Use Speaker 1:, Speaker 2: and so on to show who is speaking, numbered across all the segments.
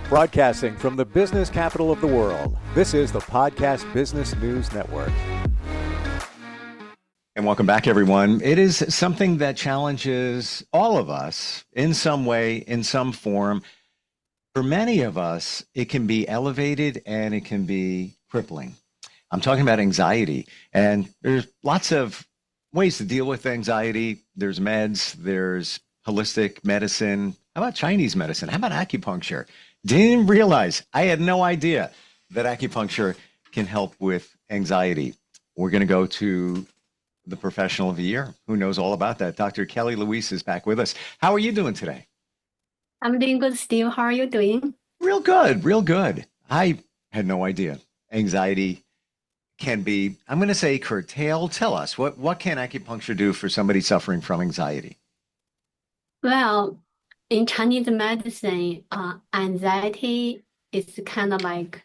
Speaker 1: Broadcasting from the business capital of the world, this is the Podcast Business News Network.
Speaker 2: And welcome back, everyone. It is something that challenges all of us in some way, in some form. For many of us, it can be elevated and it can be crippling. I'm talking about anxiety, and there's lots of ways to deal with anxiety. There's meds, there's holistic medicine. How about Chinese medicine? How about acupuncture? Didn't realize, I had no idea that acupuncture can help with anxiety. We're going to go to the professional of the year who knows all about that. Dr. Kelly Liius is back with us. How are you doing today?
Speaker 3: I'm doing good, Steve. How are you doing?
Speaker 2: Real good, real good. I had no idea anxiety can be, I'm going to say, curtailed. Tell us, what can acupuncture do for somebody suffering from anxiety?
Speaker 3: Well, in Chinese medicine, anxiety is kind of like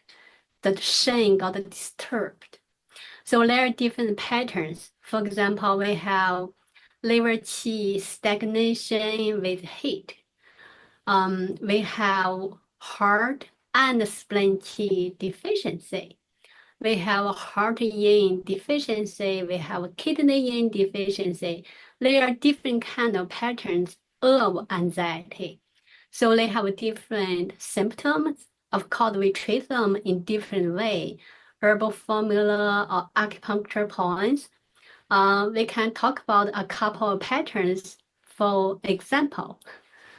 Speaker 3: the shen got disturbed. So there are different patterns. For example, we have liver qi stagnation with heat. We have heart and spleen qi deficiency. We have heart yin deficiency. We have kidney yin deficiency. There are different kind of patterns of anxiety. So they have different symptoms. Of course, we treat them in different way. Herbal formula or acupuncture points. We can talk about a couple of patterns, for example.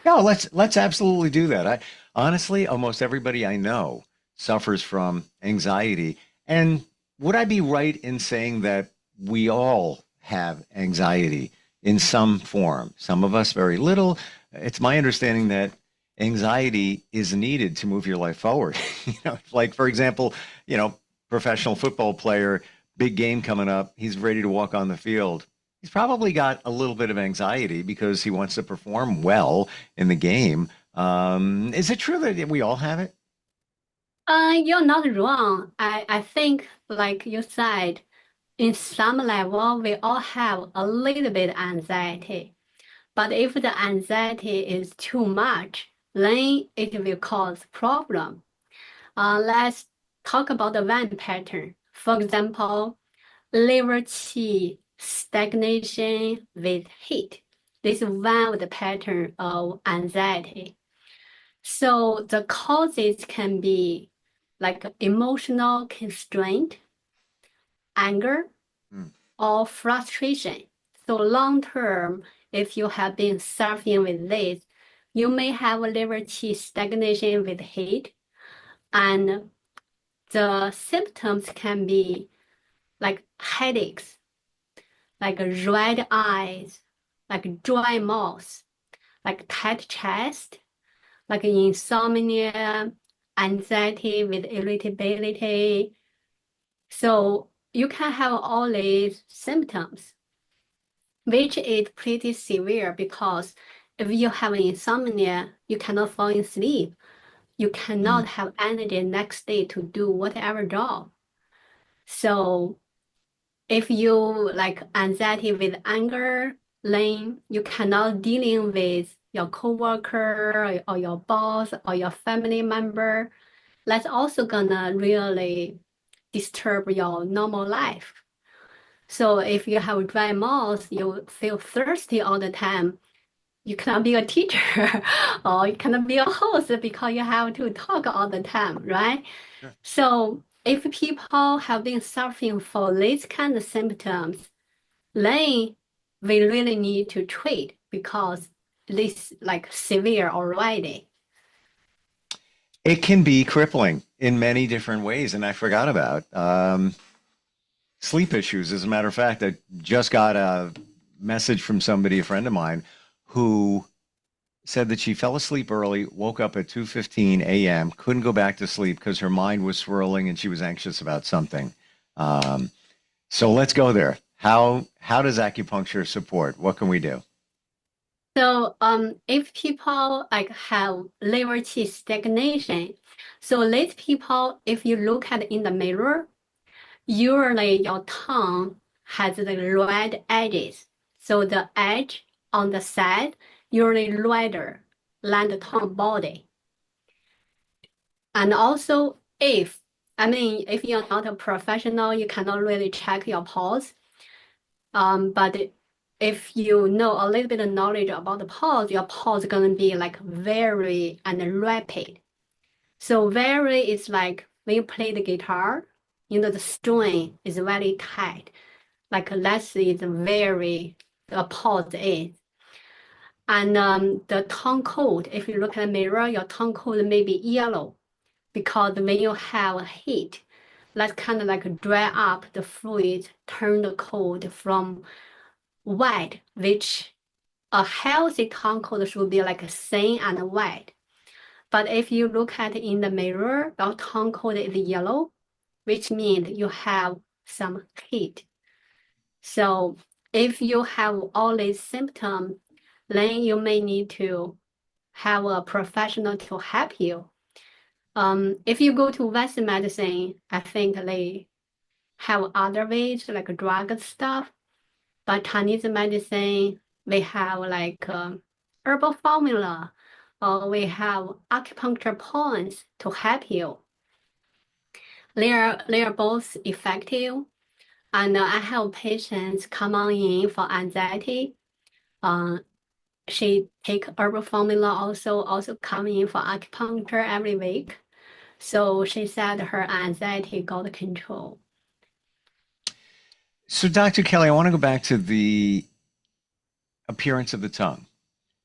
Speaker 2: No, let's absolutely do that. I honestly, almost everybody I know suffers from anxiety. And would I be right in saying that we all have anxiety in some form? Some of us very little. It's my understanding that anxiety is needed to move your life forward. Like for example, professional football player, big game coming up, he's ready to walk on the field. He's probably got a little bit of anxiety because he wants to perform well in the game. Is it true that we all have it?
Speaker 3: You're not wrong. I think, like you said, in some level, we all have a little bit anxiety. But if the anxiety is too much, then it will cause problem. Let's talk about the one pattern. For example, liver qi stagnation with heat. This is one of the pattern of anxiety. So the causes can be like emotional constraint, anger, or frustration. So long term, if you have been suffering with this, you may have liver qi stagnation with heat, and the symptoms can be like headaches, like red eyes, like dry mouth, like tight chest, like insomnia, anxiety with irritability. So you can have all these symptoms, which is pretty severe because if you have insomnia, you cannot fall asleep. You cannot have energy next day to do whatever job. So if you like anxiety with anger, then you cannot dealing with your coworker or your boss or your family member. That's also gonna really disturb your normal life. So if you have dry mouth, you feel thirsty all the time. You cannot be a teacher or you cannot be a host because you have to talk all the time, right?
Speaker 2: Sure.
Speaker 3: So if people have been suffering for these kind of symptoms, then we really need to treat because this like severe already.
Speaker 2: It can be crippling in many different ways, and I forgot about sleep issues. As a matter of fact, I just got a message from somebody, a friend of mine, who said that she fell asleep early, woke up at 2:15 a.m., couldn't go back to sleep because her mind was swirling and she was anxious about something. Um, so let's go there. How does acupuncture support? What can we do?
Speaker 3: So if people like have liver qi stagnation, so these people, if you look at in the mirror, usually your tongue has the red edges. So the edge on the side usually redder than the tongue body. And also if you're not a professional, you cannot really check your pulse. But if you know a little bit of knowledge about the pulse, your pulse is gonna be like very and rapid. So very is like when you play the guitar, the string is very tight. Like less is very the pulse is. And the tongue cold, if you look at the mirror, your tongue cold may be yellow because when you have heat, that kind of like dry up the fluid, turn the cold from white, which a healthy tongue cold should be like thin and white. But if you look at it in the mirror, your tongue cold is yellow, which means you have some heat. So if you have all these symptoms, then you may need to have a professional to help you. If you go to Western medicine, I think they have other ways like drug stuff, but Chinese medicine, we have like herbal formula, or we have acupuncture points to help you. They are both effective, and I have patients come on in for anxiety. Uh, she take herbal formula also come in for acupuncture every week. So she said her anxiety got control.
Speaker 2: So, Dr. Kelly, I want to go back to the appearance of the tongue.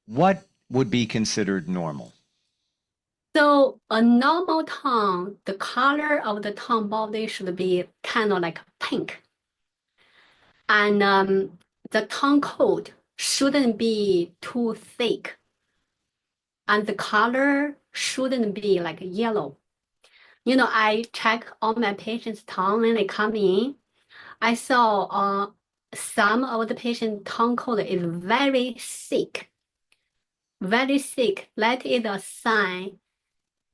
Speaker 2: What would be considered normal?
Speaker 3: So a normal tongue, the color of the tongue body should be kind of like pink. And the tongue coat shouldn't be too thick. And the color shouldn't be like yellow. I check all my patients' tongue when they come in. I saw some of the patients' tongue coat is very thick. Very thick. That is a sign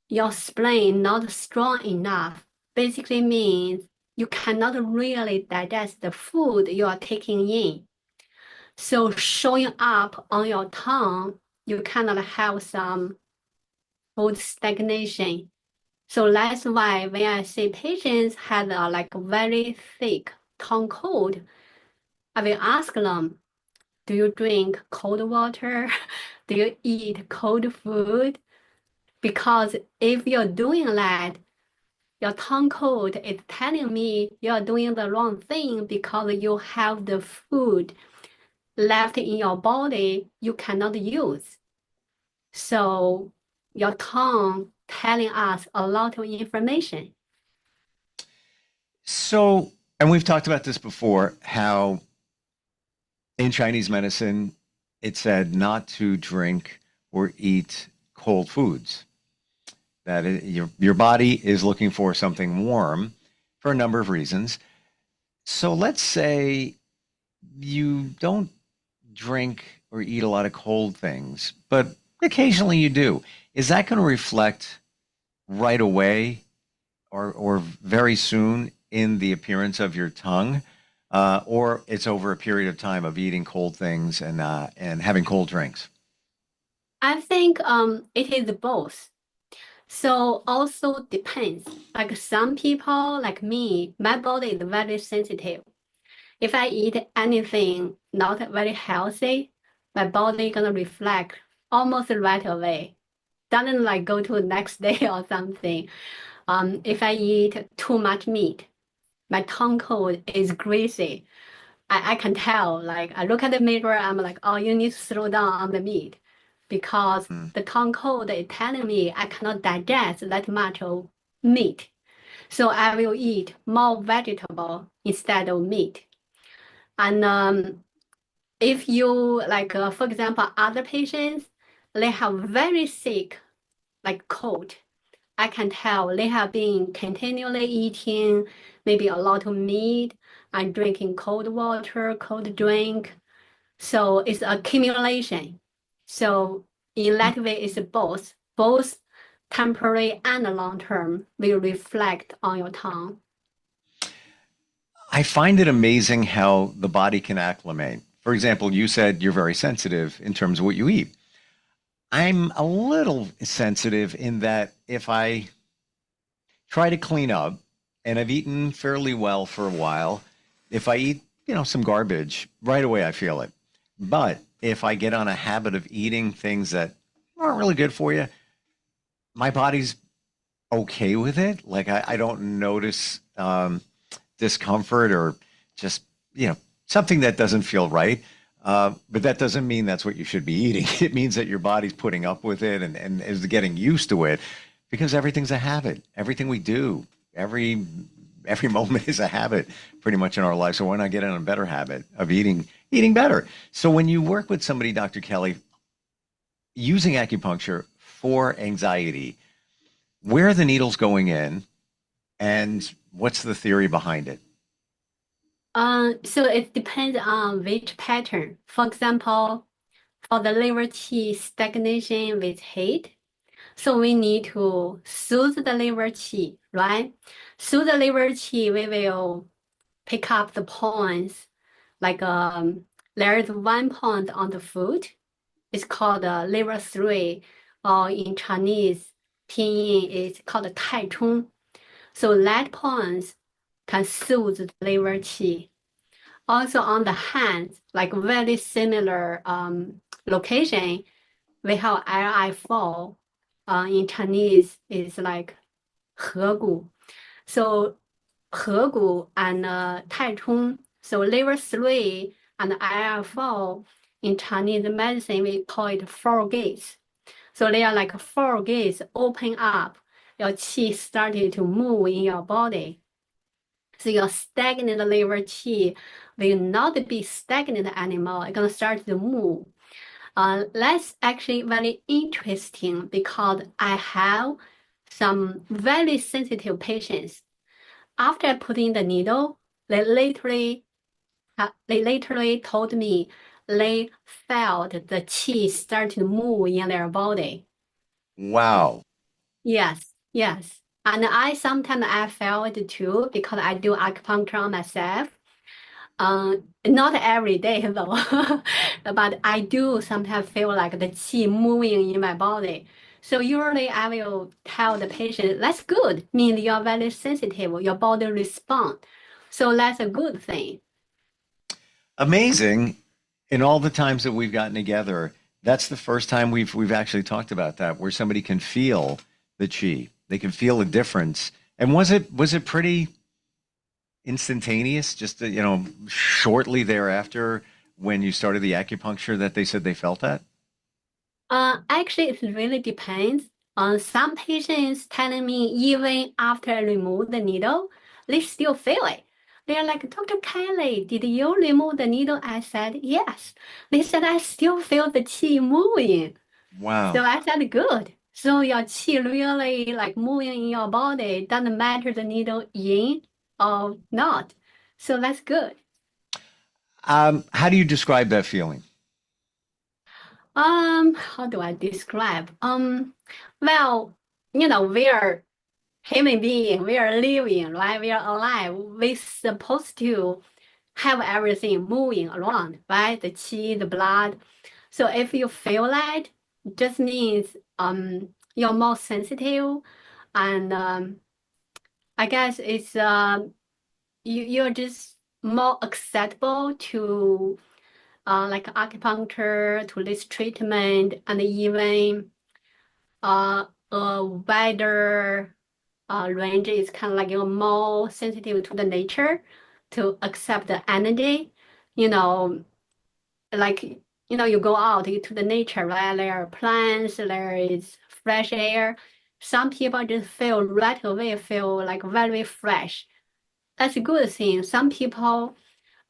Speaker 3: your spleen not strong enough. Basically means you cannot really digest the food you are taking in. So showing up on your tongue, you cannot have some food stagnation. So that's why when I see patients had a like very thick tongue cold, I will ask them, do you drink cold water? Do you eat cold food? Because if you're doing that, your tongue cold is telling me you're doing the wrong thing because you have the food left in your body you cannot use. So your tongue telling us a lot of information.
Speaker 2: So, and we've talked about this before, how in Chinese medicine, it said not to drink or eat cold foods. That your body is looking for something warm for a number of reasons. So let's say you don't drink or eat a lot of cold things, but occasionally you do. Is that going to reflect right away or very soon in the appearance of your tongue? Or it's over a period of time of eating cold things and having cold drinks?
Speaker 3: I think it is both. So also depends. Like some people, like me, my body is very sensitive. If I eat anything not very healthy, my body gonna reflect almost right away. Doesn't like go to the next day or something. If I eat too much meat, my tongue coat is greasy. I can tell. Like I look at the mirror, I'm like, oh, you need to slow down on the meat because
Speaker 2: Mm.
Speaker 3: the tongue coat is telling me I cannot digest that much of meat. So I will eat more vegetable instead of meat. And if you like, for example, other patients, they have very sick like cold. I can tell they have been continually eating maybe a lot of meat and drinking cold water, cold drink. So it's accumulation. So in that way, it's both temporary and long term will reflect on your tongue.
Speaker 2: I find it amazing how the body can acclimate. For example, you said you're very sensitive in terms of what you eat. I'm a little sensitive in that if I try to clean up, and I've eaten fairly well for a while. If I eat, some garbage, right away I feel it. But if I get on a habit of eating things that aren't really good for you, my body's okay with it. Like I don't notice discomfort or just, something that doesn't feel right. But that doesn't mean that's what you should be eating. It means that your body's putting up with it and is getting used to it because everything's a habit. Everything we do, every moment is a habit pretty much in our life. So why not get in a better habit of eating better? So when you work with somebody, Dr. Kelly, using acupuncture for anxiety, where are the needles going in and what's the theory behind it?
Speaker 3: So it depends on which pattern. For example, for the liver qi stagnation with heat, so we need to soothe the liver qi, right? Soothe the liver qi, we will pick up the points. Like there is one point on the foot. It's called liver three, or in Chinese pinyin it's called Tai Chun. So that point can soothe the liver qi. Also on the hands, like very similar location, we have LI4. In Chinese, is like 合谷. So 合谷and Tai Chun. So liver 3 and IL4 in Chinese medicine, we call it four gates. So they are like four gates open up. Your qi started to move in your body. So your stagnant liver qi will not be stagnant anymore. It's gonna start to move. That's actually very interesting because I have some very sensitive patients. After putting the needle, they literally told me they felt the qi start to move in their body.
Speaker 2: Wow.
Speaker 3: Yes, yes. And I felt it too because I do acupuncture on myself. Not every day though, but I do sometimes feel like the qi moving in my body. So usually I will tell the patient, that's good, means you're very sensitive, your body respond. So that's a good thing.
Speaker 2: Amazing. In all the times that we've gotten together, that's the first time we've actually talked about that, where somebody can feel the chi. They can feel a difference. And was it pretty instantaneous, just shortly thereafter when you started the acupuncture that they said they felt that?
Speaker 3: Actually, it really depends. Some patients telling me even after I remove the needle, they still feel it. They're like, Dr. Kelly, did you remove the needle? I said, yes. They said, I still feel the qi moving. So
Speaker 2: Wow.
Speaker 3: I said, good. So your qi really like moving in your body, doesn't matter the needle in or not. So that's good.
Speaker 2: How do you describe that feeling?
Speaker 3: How do I describe? Well, we are human being, we are living, right? We are alive. We're supposed to have everything moving around, right? The qi, the blood. So if you feel that, just means you're more sensitive, and I guess it's you're just more acceptable to like acupuncture, to this treatment, and even a wider range is kind of like you're more sensitive to the nature to accept the energy. You know, like you go out to the nature, right? There are plants, there is fresh air. Some people just feel right away, feel like very fresh. That's a good thing. Some people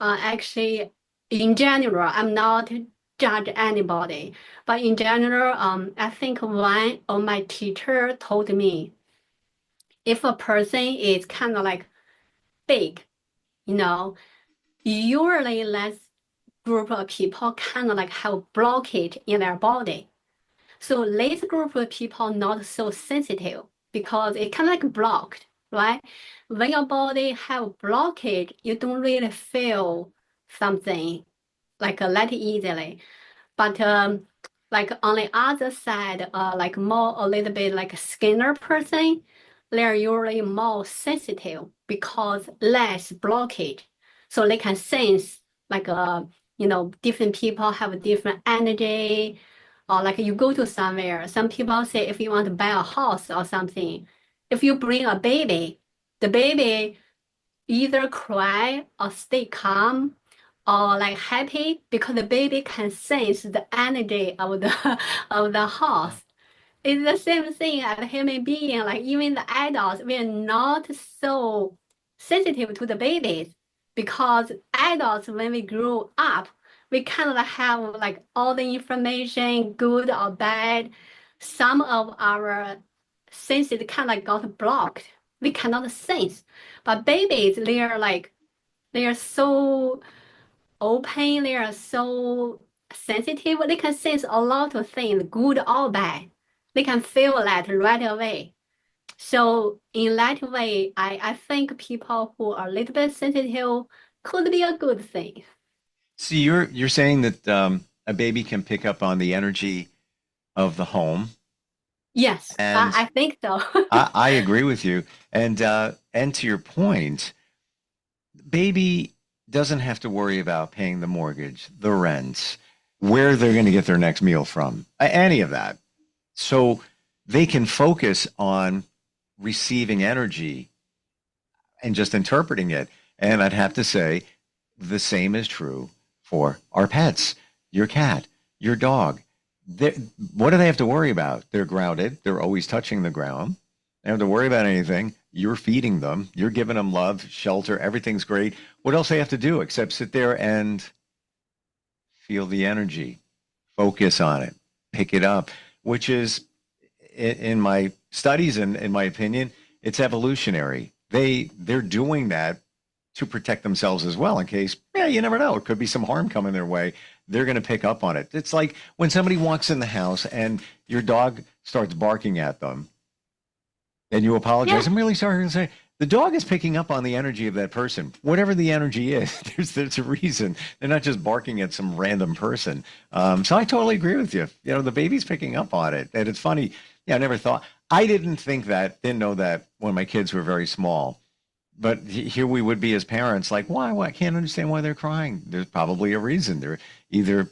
Speaker 3: actually, in general, I'm not judge anybody, but in general, I think one of my teacher told me if a person is kind of like big, you know, usually that group of people kind of like have blockage in their body. So this group of people not so sensitive because it kind of like blocked, right? When your body have blockage, you don't really feel something like that easily. But like on the other side, like more a little bit like a skinner person, they're usually more sensitive because less blockage. So they can sense like different people have different energy, or like you go to somewhere. Some people say if you want to buy a house or something, if you bring a baby, the baby either cry or stay calm or like happy because the baby can sense the energy of the of the house. It's the same thing as a human being, like even the adults, we're not so sensitive to the babies because adults, when we grow up, we kind of have like all the information, good or bad. Some of our senses kind of like got blocked. We cannot sense. But babies, they are so open, they are so sensitive, they can sense a lot of things, good or bad. They can feel that right away. So in that way, I think people who are a little bit sensitive could be a good thing.
Speaker 2: So you're saying that a baby can pick up on the energy of the home,
Speaker 3: Yes,
Speaker 2: and
Speaker 3: I think so.
Speaker 2: I agree with you. And to your point, baby doesn't have to worry about paying the mortgage, the rent, where they're going to get their next meal from, any of that. So they can focus on receiving energy and just interpreting it. And I'd have to say the same is true for our pets, your cat, your dog. They, what do they have to worry about? They're grounded. They're always touching the ground. They don't have to worry about anything. You're feeding them. You're giving them love, shelter. Everything's great. What else they have to do except sit there and feel the energy, focus on it, pick it up, which is, in my studies and in my opinion, it's evolutionary. They're doing that to protect themselves as well in case, yeah, you never know. It could be some harm coming their way. They're going to pick up on it. It's like when somebody walks in the house and your dog starts barking at them and you apologize.
Speaker 3: Yeah,
Speaker 2: I'm really sorry to say the dog is picking up on the energy of that person, whatever the energy is. There's a reason. They're not just barking at some random person. So I totally agree with you. You know, the baby's picking up on it, and it's funny. Yeah, I never thought. I didn't think that. Didn't know that when my kids were very small. But here we would be as parents, like, why? Why? I can't understand why they're crying. There's probably a reason. They're either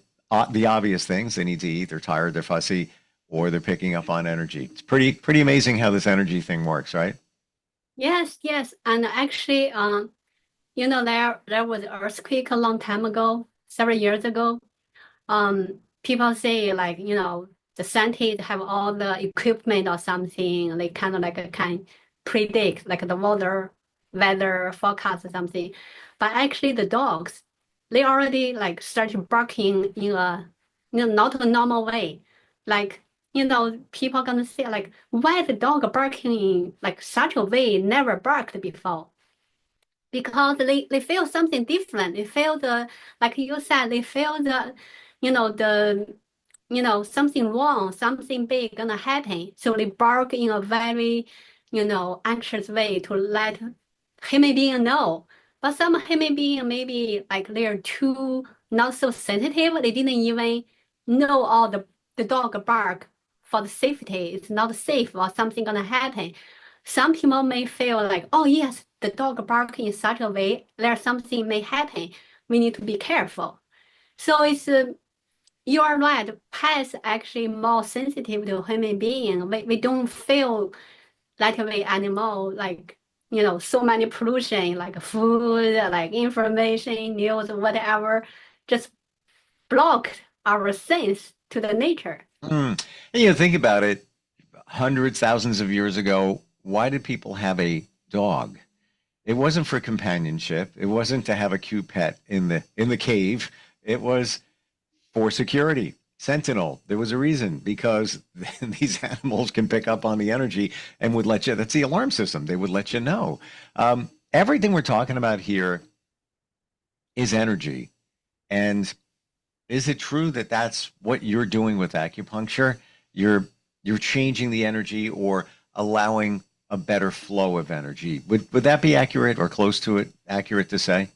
Speaker 2: the obvious things they need to eat, they're tired, they're fussy, or they're picking up on energy. It's pretty amazing how this energy thing works, right?
Speaker 3: yes, yes. And actually, there was an earthquake a long time ago, several years ago. People say like, the scientists have all the equipment or something. They kind of like can predict like the weather forecast or something. But actually the dogs, they already like started barking in a, not a normal way. Like, people gonna say like, why the dog barking in like such a way never barked before? Because they feel something different. They feel the, like you said, they feel the, the, something wrong, something big gonna happen. So they bark in a very, anxious way to let human being know. But some human being maybe like they're too not so sensitive. They didn't even know all the dog bark for the safety. It's not safe or something gonna happen. Some people may feel like, oh yes, the dog barking in such a way, there's something may happen. We need to be careful. So you are right. Pets actually more sensitive to human being. We don't feel that way anymore. Like, so many pollution, like food, like information, news, whatever, just block our sense to the nature.
Speaker 2: Mm. And you think about it, hundreds, thousands of years ago, why did people have a dog? It wasn't for companionship. It wasn't to have a cute pet in the cave. It was for security. Sentinel. There was a reason because these animals can pick up on the energy and would let you. That's the alarm system. They would let you know. Everything we're talking about here is energy. And is it true that that's what you're doing with acupuncture? You're changing the energy or allowing a better flow of energy. Would that be accurate or close to it? Accurate to say?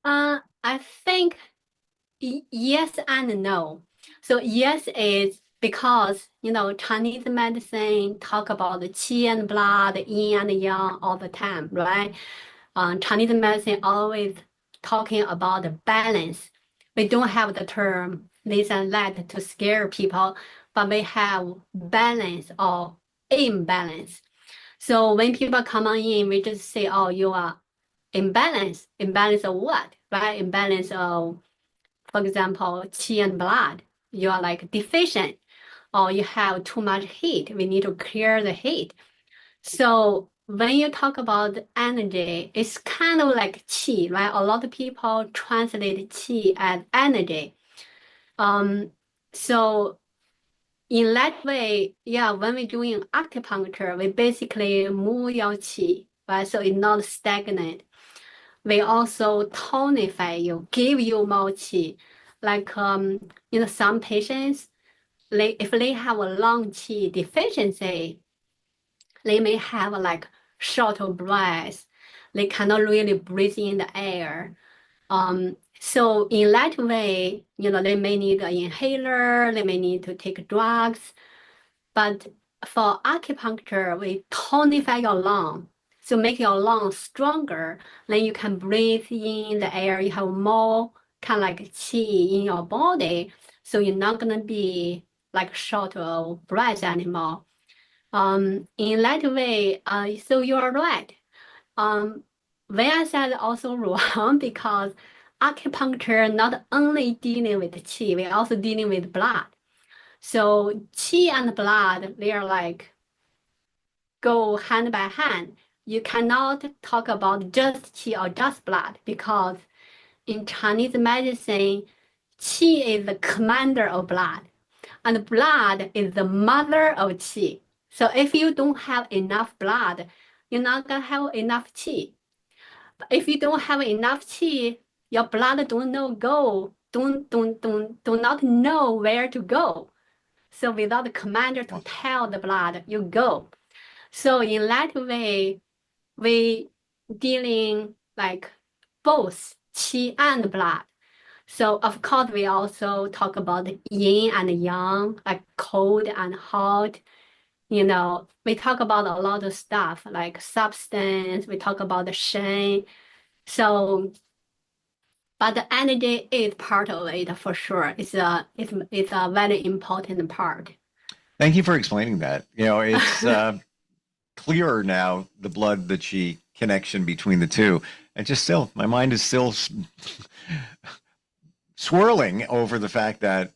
Speaker 3: I think yes and no. So yes is because, Chinese medicine talk about the qi and blood, yin and yang all the time, right? Chinese medicine always talking about the balance. We don't have the term this and that to scare people, but we have balance or imbalance. So when people come on in, we just say, oh, you are imbalance. Imbalance of what, right? Imbalance of, for example, qi and blood. You are like deficient, or you have too much heat. We need to clear the heat. So when you talk about energy, it's kind of like qi, right? A lot of people translate qi as energy. So in that way, yeah, when we're doing acupuncture, we basically move your qi, right? So it's not stagnant. We also tonify you, give you more qi. Like some patients, if they have a long qi deficiency, they may have like short of breath. They cannot really breathe in the air. So in that way, they may need an inhaler, they may need to take drugs. But for acupuncture, we tonify your lung. So make your lungs stronger, then you can breathe in the air. You have more kind of like qi in your body. So you're not gonna be like short of breath anymore. In that way, so you are right. When I said also wrong because acupuncture not only dealing with qi, we're also dealing with blood. So qi and blood, they are like go hand by hand. You cannot talk about just qi or just blood because in Chinese medicine, qi is the commander of blood and blood is the mother of qi. So if you don't have enough blood, you're not gonna have enough qi. But if you don't have enough qi, your blood do not know where to go. So without the commander to tell the blood, you go. So in that way, we dealing like both qi and blood. So of course, we also talk about yin and yang, like cold and hot. We talk about a lot of stuff like substance. We talk about the shen. So, but the energy is part of it for sure. It's a very important part.
Speaker 2: Thank you for explaining that. It's clearer now, the blood, the chi connection between the two. And just still, my mind is still swirling over the fact that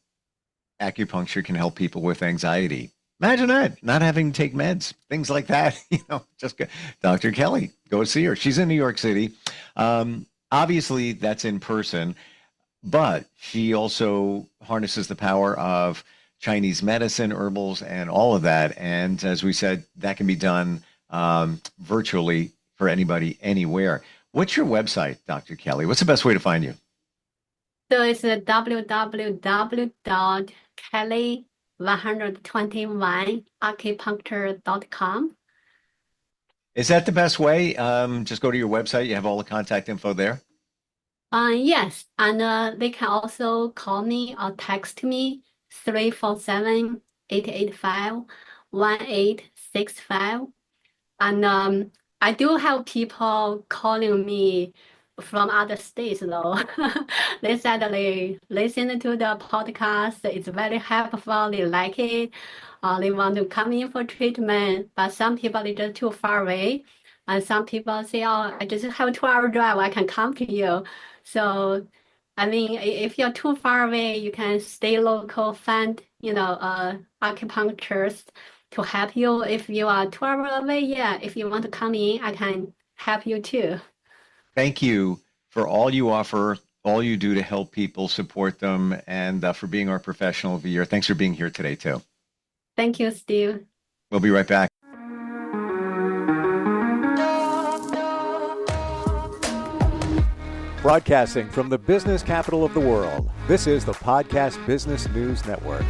Speaker 2: acupuncture can help people with anxiety. Imagine that, not having to take meds, things like that. Just go, Dr. Kelly, go see her. She's in New York City. Obviously, that's in person, but she also harnesses the power of Chinese medicine, herbals, and all of that. And as we said, that can be done virtually for anybody, anywhere. What's your website, Dr. Kelly? What's the best way to find you?
Speaker 3: So it's www.kelly121acupuncture.com.
Speaker 2: Is that the best way? Just go to your website. You have all the contact info there.
Speaker 3: Yes, and they can also call me or text me 347-885-1865. And I do have people calling me from other states though. They said they listen to the podcast. It's very helpful. They like it. They want to come in for treatment, but some people are just too far away. And some people say, oh, I just have a 2-hour drive. I can come to you. So, I mean, if you're too far away, you can stay local, find, acupuncturist to help you. If you are 2 hours away, yeah, if you want to come in, I can help you too.
Speaker 2: Thank you for all you offer, all you do to help people, support them, and for being our professional of the year. Thanks for being here today, too.
Speaker 3: Thank you, Steve.
Speaker 2: We'll be right back.
Speaker 1: Broadcasting from the business capital of the world, this is the Podcast Business News Network.